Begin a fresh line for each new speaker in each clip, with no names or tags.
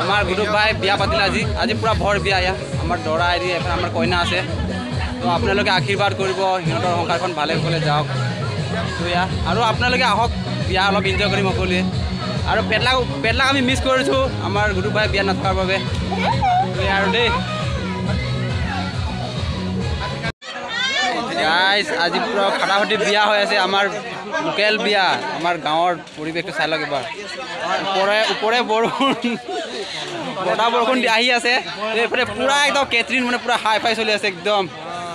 আমাৰ গুডু ভাই বিয়া পাতিলে আজি পুৰা ভৰ বিয়া ইয়া আমাৰ দৰা আইৰি এখন আমাৰ কইনা আছে তো আপোনালোকে আশীৰ্বাদ কৰিব সিহঁতৰ সংসাৰখন ভালে কুশলে যাওক তো ইয়া আৰু আপোনালোকে আহক বিয়া অলপ এনজয় কৰিম সকলোৱে আৰু পেটলাক আমি মিছ কৰিছোঁ আমাৰ গুডু ভাই বিয়া নথকাৰ বাবে আৰু দেই গাইজ আজি পুৰা ফাটাফাটি বিয়া হৈ আছে আমাৰ লোকেল বিয়া আমাৰ গাঁৱৰ পৰিৱেশটো চাই লওক এবাৰ ওপৰে বৰষুণ আহি আছে এইফালে পুৰা একদম কেটৰিন মানে পুৰা হাই ফাই চলি আছে একদম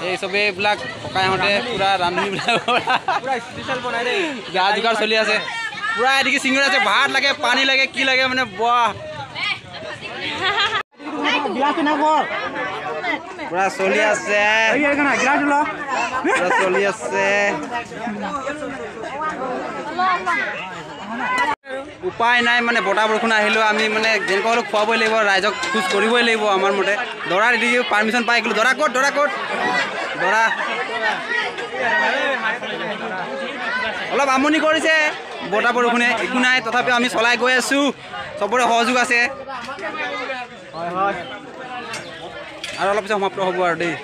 এই চবেই এইবিলাক ককাইহঁতে পুৰা ৰান্ধনীবিলাক গা যোগাৰ চলি আছে পুৰা এদিকে চিঙৰি আছে ভাত লাগে পানী লাগে কি লাগে মানে বাহ পুৰা চলি আছে উপায় নাই মানে বতাহ বৰষুণ আহিলেও আমি মানে যেনেকুৱা হ'লেও খুৱাবই লাগিব ৰাইজক খোজ কৰিবই লাগিব আমাৰ মতে দৰা এদিকে পাৰ্মিশ্যন পাই গ'লো দৰা ক'ত দৰা অলপ আমনি কৰিছে বতাহ বৰষুণে একো নাই তথাপিও আমি চলাই গৈ আছোঁ চবৰে সহযোগ আছে আৰু অলপ পিছত সমাপ্ত হ'ব আৰু দেই